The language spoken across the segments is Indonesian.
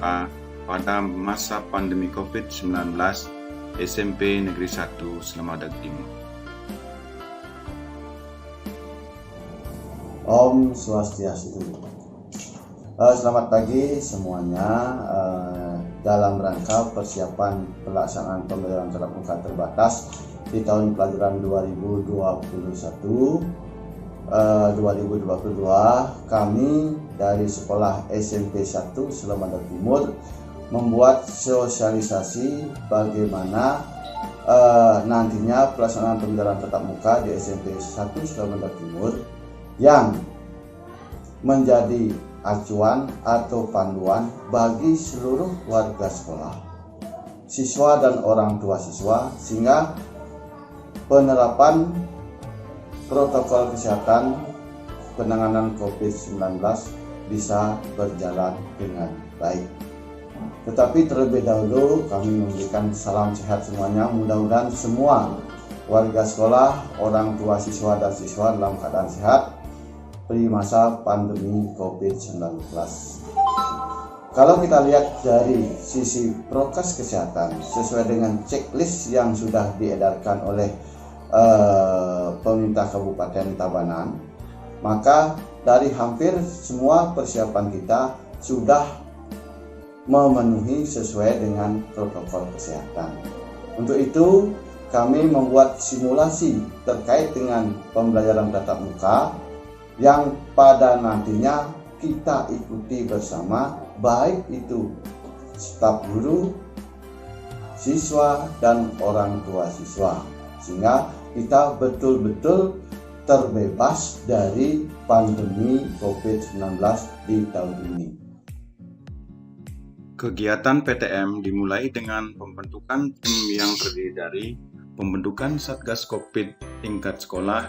SMA pada masa pandemi COVID-19 SMP Negeri 1 Slemadeg Timur. Om Swastiastu. Selamat pagi semuanya. Dalam rangka persiapan pelaksanaan pembelajaran tatap muka terbatas di tahun pelajaran 2021-2022, kami dari Sekolah SMP 1 Slemadeg Timur membuat sosialisasi bagaimana nantinya pelaksanaan pembelajaran tatap muka di SMP 1 Slemadeg Timur yang menjadi acuan atau panduan bagi seluruh warga sekolah, siswa dan orang tua siswa, sehingga penerapan protokol kesehatan penanganan COVID-19 bisa berjalan dengan baik. Tetapi terlebih dahulu kami memberikan salam sehat semuanya. Mudah-mudahan semua warga sekolah, orang tua siswa dan siswa dalam keadaan sehat di masa pandemi COVID-19. Kalau kita lihat dari sisi prokes kesehatan sesuai dengan checklist yang sudah diedarkan oleh pemerintah Kabupaten Tabanan, maka dari hampir semua persiapan kita sudah memenuhi sesuai dengan protokol kesehatan. Untuk itu kami membuat simulasi terkait dengan pembelajaran tatap muka yang pada nantinya kita ikuti bersama, baik itu staf guru, siswa, dan orang tua siswa, sehingga kita betul-betul terbebas dari pandemi COVID-19 di tahun ini. Kegiatan PTM dimulai dengan pembentukan tim yang terdiri dari pembentukan Satgas COVID tingkat sekolah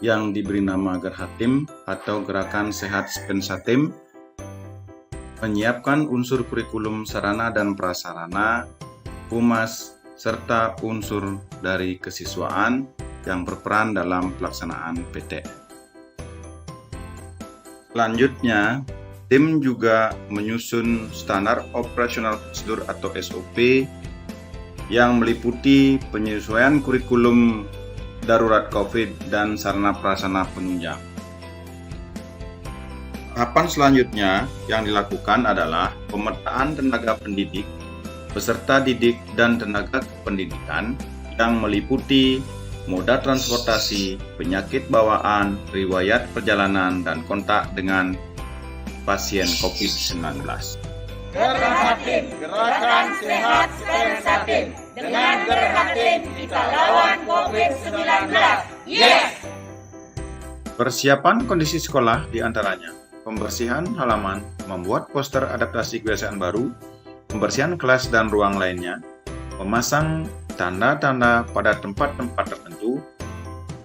yang diberi nama Gerhatim atau Gerakan Sehat Spensatim, menyiapkan unsur kurikulum sarana dan prasarana, humas, serta unsur dari kesiswaan yang berperan dalam pelaksanaan PTM. Selanjutnya, tim juga menyusun standar operasional prosedur atau SOP yang meliputi penyesuaian kurikulum darurat COVID dan sarana prasarana penunjang. Tahapan selanjutnya yang dilakukan adalah pemetaan tenaga pendidik, peserta didik dan tenaga pendidikan yang meliputi moda transportasi, penyakit bawaan, riwayat perjalanan, dan kontak dengan pasien COVID-19. Gerhatim, Gerakan Sehat Spensatim. Dengan Gerhatim kita lawan COVID-19. Yes! Persiapan kondisi sekolah diantaranya pembersihan halaman, membuat poster adaptasi kebiasaan baru, pembersihan kelas dan ruang lainnya, memasang tanda-tanda pada tempat-tempat tertentu,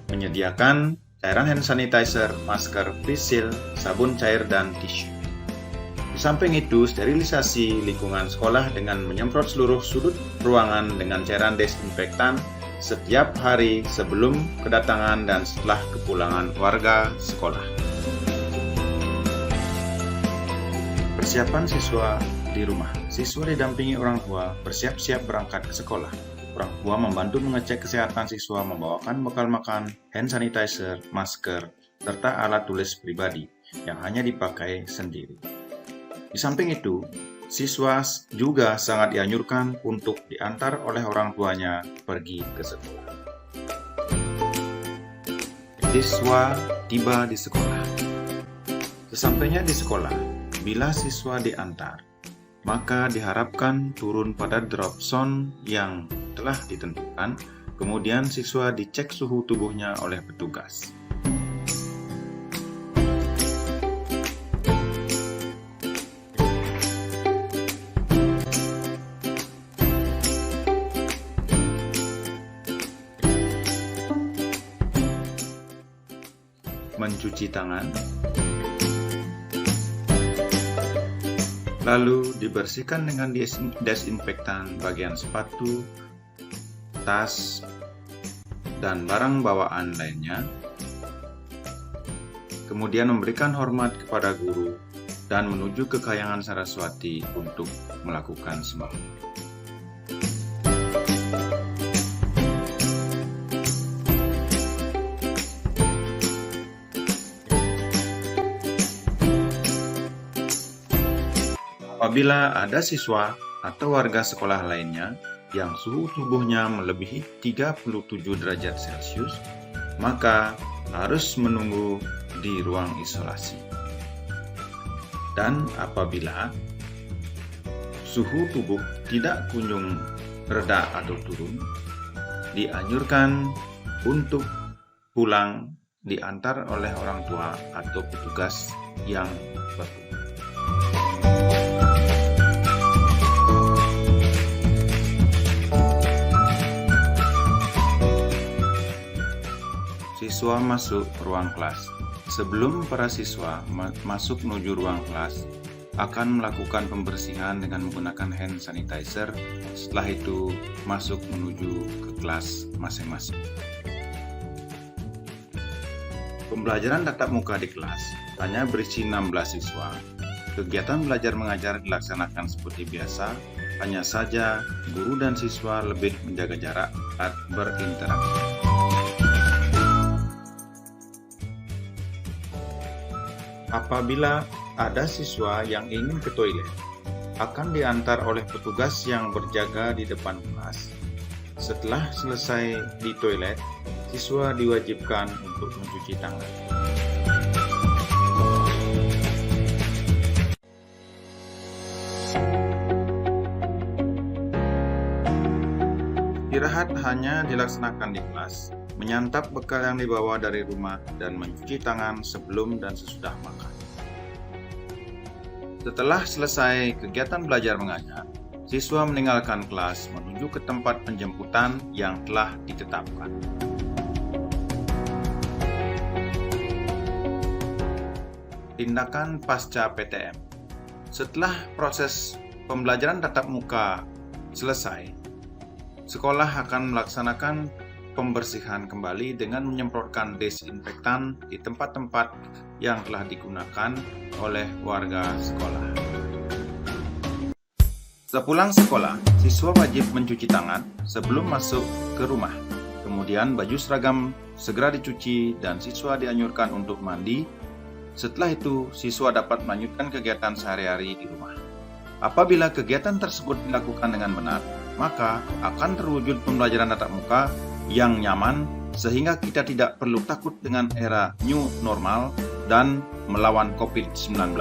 menyediakan cairan hand sanitizer, masker, face shield, sabun cair, dan tisu. Di samping itu, sterilisasi lingkungan sekolah dengan menyemprot seluruh sudut ruangan dengan cairan desinfektan setiap hari sebelum kedatangan dan setelah kepulangan warga sekolah. Persiapan siswa di rumah. Siswa didampingi orang tua bersiap-siap berangkat ke sekolah. Orang tua membantu mengecek kesehatan siswa, membawakan bekal makan, hand sanitizer, masker, serta alat tulis pribadi yang hanya dipakai sendiri. Di samping itu, siswa juga sangat dianjurkan untuk diantar oleh orang tuanya pergi ke sekolah. Siswa tiba di sekolah. Sesampainya di sekolah, bila siswa diantar, maka diharapkan turun pada drop zone yang telah ditentukan, kemudian siswa dicek suhu tubuhnya oleh petugas. Mencuci tangan, lalu dibersihkan dengan desinfektan bagian sepatu, tas, dan barang bawaan lainnya. Kemudian memberikan hormat kepada guru dan menuju ke Kahyangan Saraswati untuk melakukan sembahmu. Apabila ada siswa atau warga sekolah lainnya yang suhu tubuhnya melebihi 37 derajat Celcius, maka harus menunggu di ruang isolasi. Dan apabila suhu tubuh tidak kunjung reda atau turun, dianjurkan untuk pulang diantar oleh orang tua atau petugas yang bertugas. Siswa masuk ruang kelas. Sebelum para siswa masuk menuju ruang kelas, akan melakukan pembersihan dengan menggunakan hand sanitizer. Setelah itu masuk menuju ke kelas masing-masing. Pembelajaran tatap muka di kelas hanya berisi 16 siswa. Kegiatan belajar mengajar dilaksanakan seperti biasa, hanya saja guru dan siswa lebih menjaga jarak saat berinteraksi. Apabila ada siswa yang ingin ke toilet, akan diantar oleh petugas yang berjaga di depan kelas. Setelah selesai di toilet, siswa diwajibkan untuk mencuci tangan. Istirahat hanya dilaksanakan di kelas, menyantap bekal yang dibawa dari rumah, dan mencuci tangan sebelum dan sesudah makan. Setelah selesai kegiatan belajar mengajar, siswa meninggalkan kelas menuju ke tempat penjemputan yang telah ditetapkan. Tindakan pasca PTM. Setelah proses pembelajaran tatap muka selesai, sekolah akan melaksanakan pembersihan kembali dengan menyemprotkan desinfektan di tempat-tempat yang telah digunakan oleh warga sekolah. Sepulang sekolah, siswa wajib mencuci tangan sebelum masuk ke rumah. Kemudian baju seragam segera dicuci dan siswa dianjurkan untuk mandi. Setelah itu, siswa dapat melanjutkan kegiatan sehari-hari di rumah. Apabila kegiatan tersebut dilakukan dengan benar, maka akan terwujud pembelajaran tatap muka yang nyaman sehingga kita tidak perlu takut dengan era new normal dan melawan COVID-19.